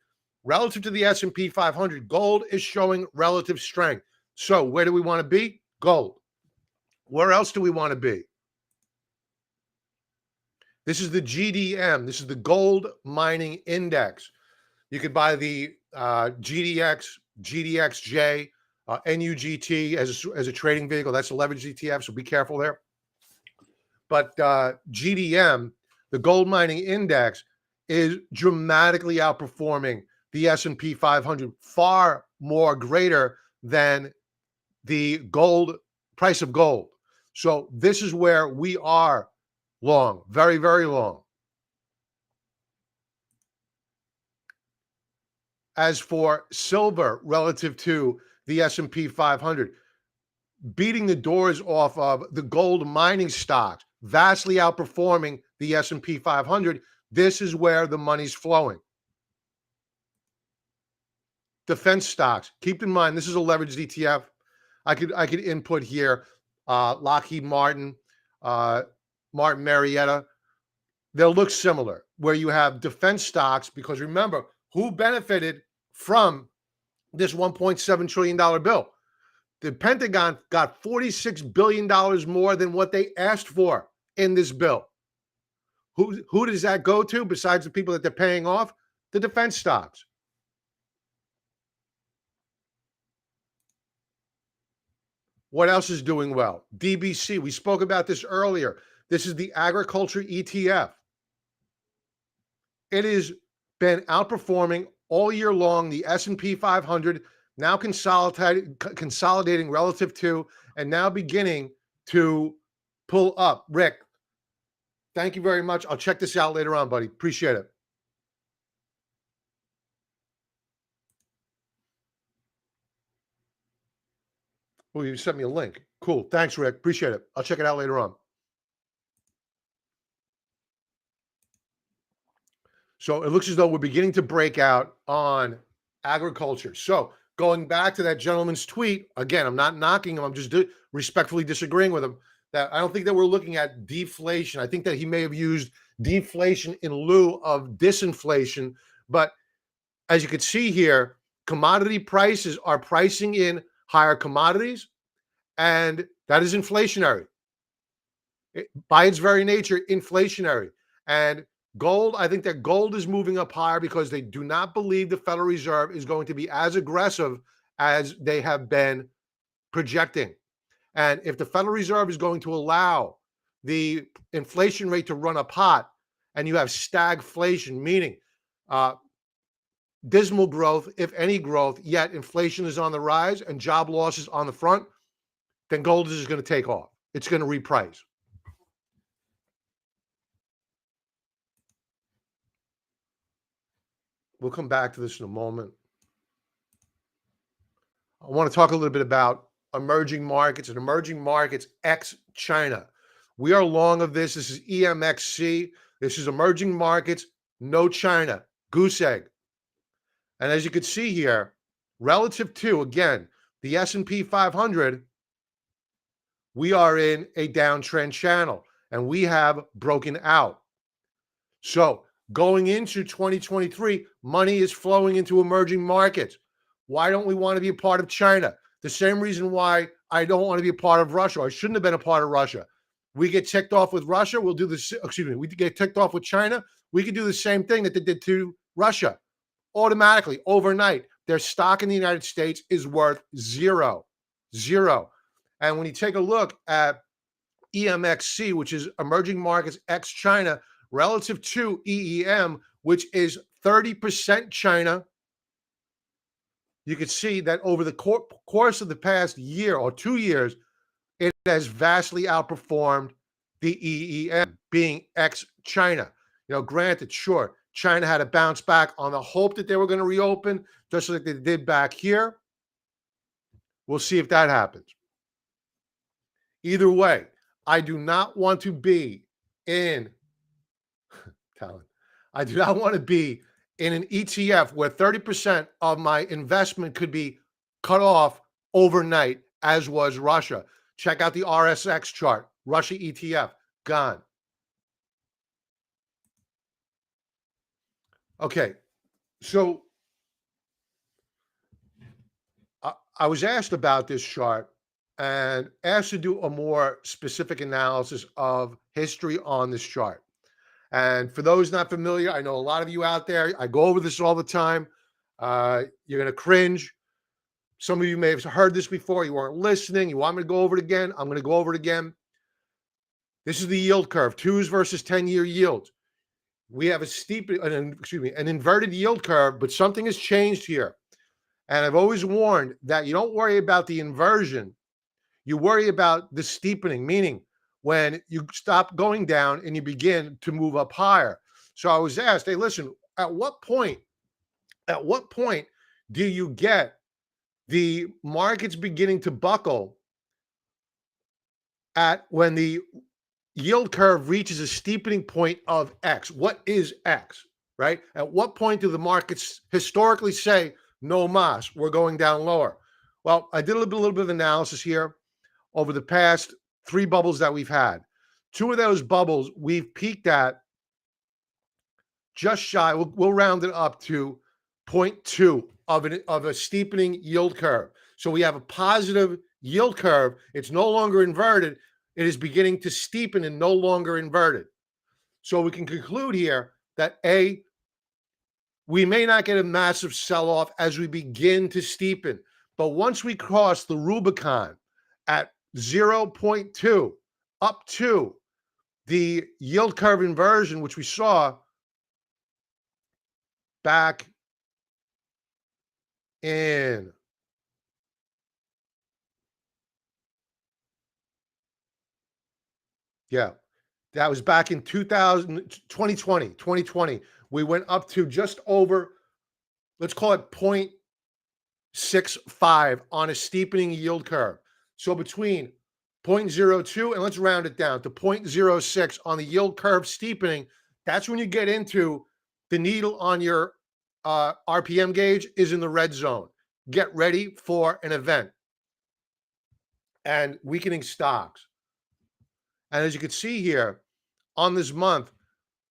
Relative to the S&P 500, gold is showing relative strength. So where do we want to be? Gold. Where else do we want to be? This is the GDM. This is the Gold Mining Index. You could buy the GDX, GDXJ, NUGT as a trading vehicle. That's a leveraged ETF, so be careful there. But GDM, the Gold Mining Index, is dramatically outperforming the S&P 500, far more greater than the gold price of gold. So this is where we are long, very, very long. As for silver relative to the S&P 500, beating the doors off of the gold mining stocks, vastly outperforming the S&P 500. This is where the money's flowing. Defense stocks. Keep in mind, this is a leveraged ETF. I could input here Lockheed Martin, Martin Marietta. They'll look similar, where you have defense stocks, because remember, who benefited from this $1.7 trillion bill? The Pentagon got $46 billion more than what they asked for in this bill. Who does that go to besides the people that they're paying off? The defense stocks. What else is doing well? DBC. We spoke about this earlier. This is the agriculture ETF. It has been outperforming all year long the S&P 500, now consolidating relative to, and now beginning to pull up. Rick, thank you very much. I'll check this out later on, buddy. Appreciate it. Oh, you sent me a link. Cool. Thanks, Rick. Appreciate it. I'll check it out later on. So it looks as though we're beginning to break out on agriculture. So going back to that gentleman's tweet, again, I'm not knocking him. I'm just respectfully disagreeing with him. That I don't think that we're looking at deflation. I think that he may have used deflation in lieu of disinflation. But as you can see here, commodity prices are pricing in higher commodities, and that is inflationary. By its very nature, inflationary. And gold, I think that gold is moving up higher because they do not believe the Federal Reserve is going to be as aggressive as they have been projecting. And if the Federal Reserve is going to allow the inflation rate to run up hot, and you have stagflation, meaning dismal growth, if any growth, yet inflation is on the rise and job losses on the front, then gold is going to take off. It's going to reprice. We'll come back to this in a moment. I want to talk a little bit about emerging markets and emerging markets ex-China. We are long of this. This is EMXC. This is emerging markets, no China, goose egg. And as you can see here, relative to, again, the S&P 500, we are in a downtrend channel, and we have broken out. So going into 2023, money is flowing into emerging markets. Why don't we want to be a part of China? The same reason why I don't want to be a part of Russia. I shouldn't have been a part of Russia. We get ticked off with Russia. We'll do this. Excuse me. We get ticked off with China. We could do the same thing that they did to Russia. Automatically, overnight, their stock in the United States is worth zero. And when you take a look at EMXC, which is emerging markets ex-China, relative to EEM, which is 30% China, you can see that over the course of the past year or 2 years, it has vastly outperformed the EEM, being ex-China. You know, granted, sure, China had to bounce back on the hope that they were going to reopen, just like they did back here. We'll see if that happens. Either way, I do not want to be in talent. I do not want to be in an ETF where 30% of my investment could be cut off overnight, as was Russia. Check out the RSX chart, Russia ETF, gone. Okay, so I was asked about this chart and asked to do a more specific analysis of history on this chart. And for those not familiar, I know a lot of you out there, I go over this all the time. You're going to cringe. Some of you may have heard this before. You weren't listening. You want me to go over it again? I'm going to go over it again. This is the yield curve, 2s versus 10-year yield. We have an inverted yield curve, but something has changed here. And I've always warned that you don't worry about the inversion. You worry about the steepening, meaning when you stop going down and you begin to move up higher. So I was asked, hey, listen, at what point do you get the markets beginning to buckle at when the yield curve reaches a steepening point of X? What is X, right? At what point do the markets historically say, no mas, we're going down lower? Well, I did a little bit of analysis here over the past 3 bubbles that we've had. 2 of those bubbles we've peaked at just shy, we'll round it up to 0.2 of a steepening yield curve. So we have a positive yield curve. It's no longer inverted. It is beginning to steepen and no longer inverted. So we can conclude here that A, we may not get a massive sell-off as we begin to steepen. But once we cross the Rubicon at 0.2 up to the yield curve inversion, which we saw back in that was back in 2020. We went up to just over, let's call it 0.65 on a steepening yield curve. So between 0.02 and let's round it down to 0.06 on the yield curve steepening, that's when you get into the needle on your RPM gauge is in the red zone. Get ready for an event and weakening stocks. And as you can see here on this month,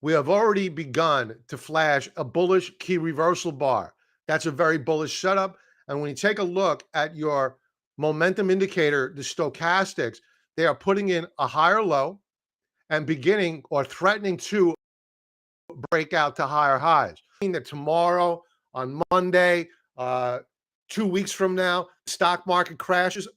we have already begun to flash a bullish key reversal bar. That's a very bullish setup. And when you take a look at your momentum indicator, the stochastics, they are putting in a higher low and beginning or threatening to break out to higher highs. Meaning that tomorrow, on Monday, 2 weeks from now, stock market crashes.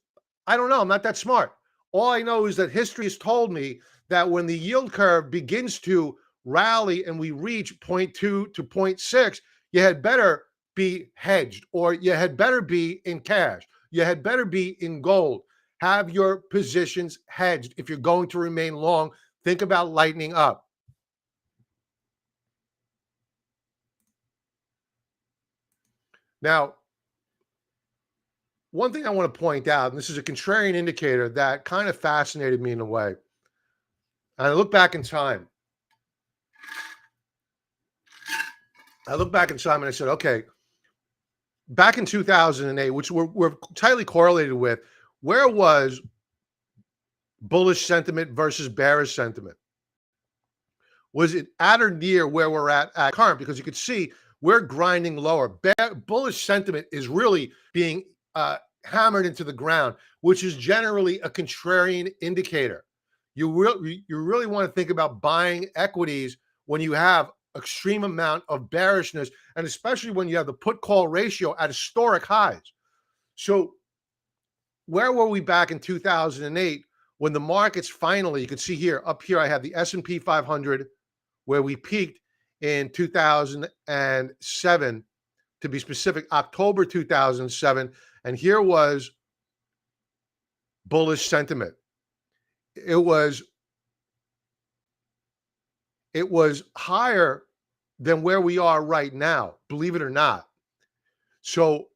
I don't know. I'm not that smart. All I know is that history has told me that when the yield curve begins to rally and we reach 0.2 to 0.6, you had better be hedged, or you had better be in cash. You had better be in gold. Have your positions hedged if you're going to remain long. Think about lightening up. Now, one thing I want to point out, and this is a contrarian indicator that kind of fascinated me in a way. And I look back in time. And I said, okay, back in 2008, which we're tightly correlated with, where was bullish sentiment versus bearish sentiment? Was it at or near where we're at current? Because you could see we're grinding lower. Bullish sentiment is really being hammered into the ground, which is generally a contrarian indicator. You really want to think about buying equities when you have extreme amount of bearishness, and especially when you have the put-call ratio at historic highs. So where were we back in 2008 when the markets finally, you can see here, up here I have the S&P 500, where we peaked in 2007, to be specific, October 2007, and here was bullish sentiment. It was higher than where we are right now, believe it or not. So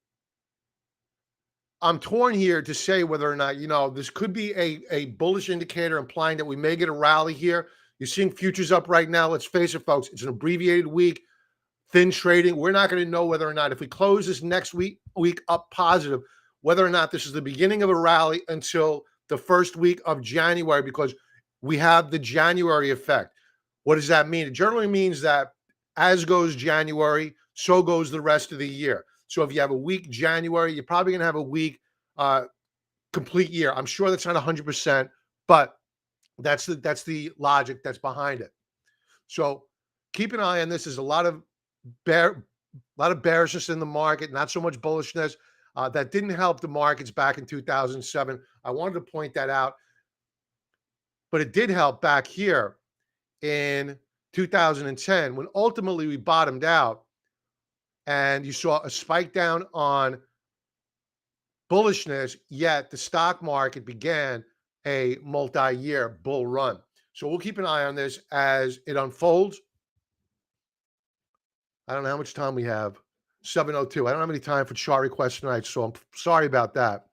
I'm torn here to say whether or not, this could be a bullish indicator implying that we may get a rally here. You're seeing futures up right now. Let's face it, folks, it's an abbreviated week, thin trading. We're not going to know whether or not, if we close this next week up positive, whether or not this is the beginning of a rally until the first week of January because we have the January effect. What does that mean? It generally means that as goes January, so goes the rest of the year. So if you have a weak January, you're probably going to have a weak complete year. I'm sure that's not 100%, but that's the logic that's behind it. So keep an eye on this. There's a lot of bearishness in the market, not so much bullishness. That didn't help the markets back in 2007. I wanted to point that out, but it did help back here in 2010 when ultimately we bottomed out and you saw a spike down on bullishness, yet the stock market began a multi-year bull run. So we'll keep an eye on this as it unfolds. I don't know how much time we have. 7:02. I don't have any time for chart requests tonight, so I'm sorry about that.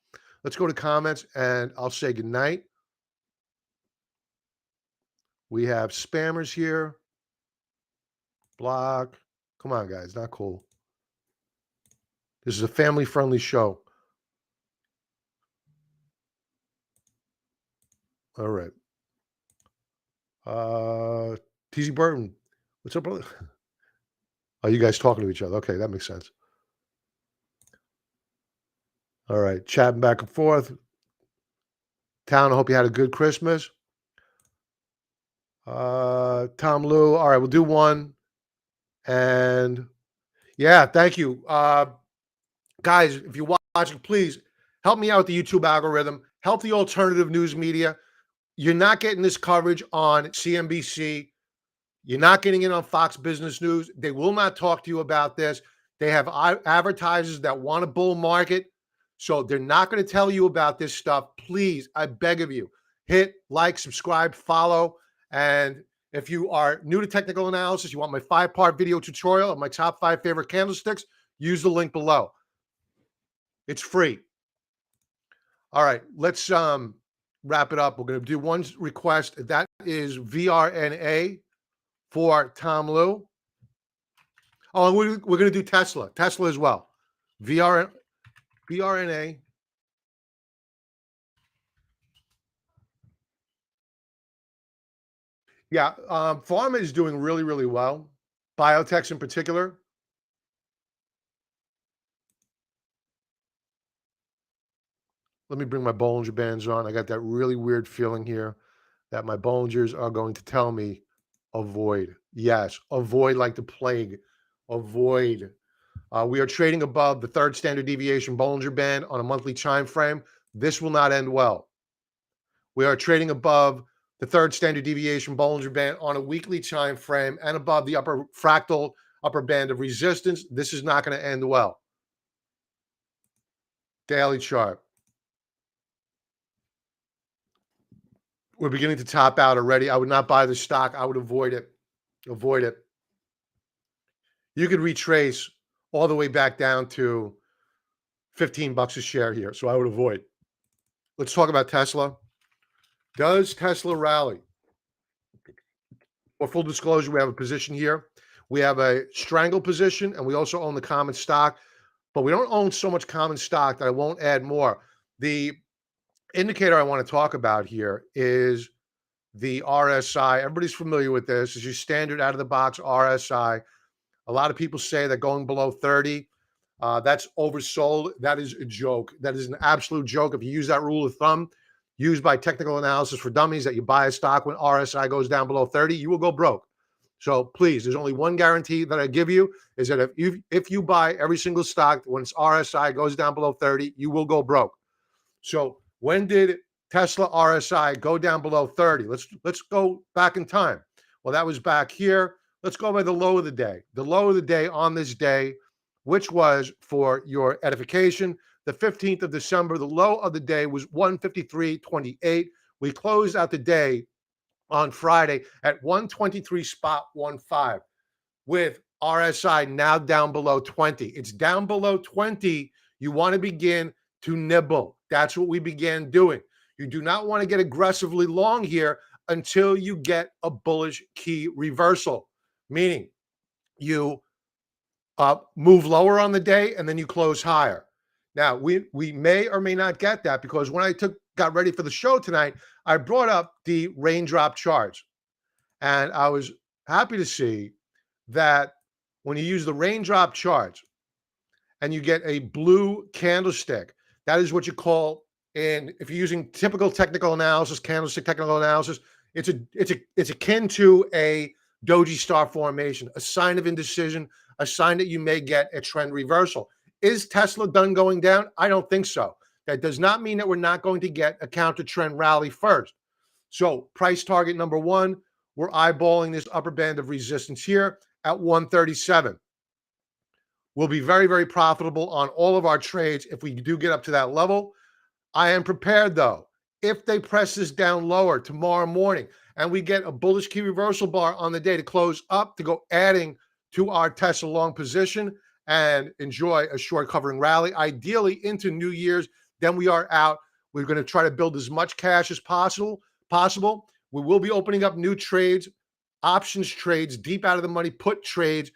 Let's go to comments and I'll say goodnight. We have spammers here. Block. Come on, guys. Not cool. This is a family-friendly show. All right. TZ Burton. What's up, brother? Oh, you guys talking to each other. Okay, that makes sense. All right. Chatting back and forth. Town, I hope you had a good Christmas. Tom Lou. All right, we'll do one. And yeah, thank you. Guys, if you're watching, please help me out with the YouTube algorithm. Help the alternative news media. You're not getting this coverage on CNBC. You're not getting it on Fox Business News. They will not talk to you about this. They have advertisers that want a bull market. So they're not going to tell you about this stuff. Please, I beg of you, hit like, subscribe, follow. And if you are new to technical analysis, you want my 5-part video tutorial of my top 5 favorite candlesticks, use the link below. It's free. All right, let's wrap it up. We're going to do one request. That is VRNA for Tom Lou. Oh, and we're going to do Tesla as well. VRNA. Yeah, pharma is doing really, really well. Biotechs in particular. Let me bring my Bollinger Bands on. I got that really weird feeling here that my Bollingers are going to tell me avoid. Yes, avoid like the plague. Avoid. We are trading above the 3rd standard deviation Bollinger Band on a monthly time frame. This will not end well. We are trading above the 3rd standard deviation Bollinger Band on a weekly time frame and above the upper fractal upper band of resistance. This is not going to end well. Daily chart. We're beginning to top out already. I would not buy the stock. I would avoid it. Avoid it. You could retrace all the way back down to $15 a share here. So I would avoid. Let's talk about Tesla. Does Tesla rally? For full disclosure, we have a position here. We have a Strangle position, and we also own the common stock. But we don't own so much common stock that I won't add more. The indicator I want to talk about here is the RSI. Everybody's familiar with this. It's your standard out-of-the-box RSI. A lot of people say that going below 30, that's oversold. That is a joke. That is an absolute joke. If you use that rule of thumb used by Technical Analysis for Dummies that you buy a stock when RSI goes down below 30, you will go broke. So please, there's only one guarantee that I give you is that if you buy every single stock when its RSI goes down below 30, you will go broke. So when did Tesla RSI go down below 30? Let's go back in time. Well, that was back here. Let's go by the low of the day. The low of the day on this day, which was, for your edification, the 15th of December. The low of the day was 153.28. We closed out the day on Friday at 123.15 with RSI now down below 20. It's down below 20. You want to begin to nibble. That's what we began doing. You do not want to get aggressively long here until you get a bullish key reversal, meaning you move lower on the day and then you close higher. Now, we may or may not get that because when I took got ready for the show tonight, I brought up the raindrop charts. And I was happy to see that when you use the raindrop charts and you get a blue candlestick, that is what you call, and if you're using typical technical analysis, candlestick technical analysis, it's akin to a doji star formation, a sign of indecision, a sign that you may get a trend reversal. Is Tesla done going down? I don't think so. That does not mean that we're not going to get a counter trend rally first. So price target number one, we're eyeballing this upper band of resistance here at 137. We'll be very, very profitable on all of our trades if we do get up to that level. I am prepared, though, if they press this down lower tomorrow morning and we get a bullish key reversal bar on the day to close up, to go adding to our Tesla long position and enjoy a short covering rally, ideally into New Year's. Then we are out. We're going to try to build as much cash as possible. We will be opening up new trades, options trades, deep out of the money put trades,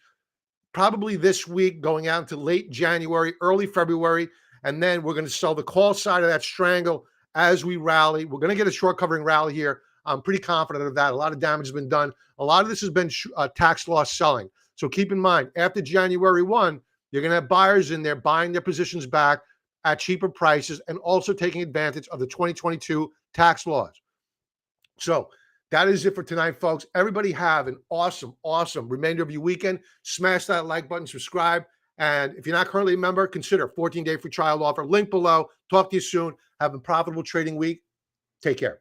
probably this week, going out into late January, early February, and then we're going to sell the call side of that Strangle as we rally. We're going to get a short covering rally here. I'm pretty confident of that. A lot of damage has been done. A lot of this has been tax loss selling. So keep in mind, after January 1, you're going to have buyers in there buying their positions back at cheaper prices and also taking advantage of the 2022 tax laws. So that is it for tonight, folks. Everybody have an awesome, awesome remainder of your weekend. Smash that like button, subscribe. And if you're not currently a member, consider 14-day free trial offer. Link below. Talk to you soon. Have a profitable trading week. Take care.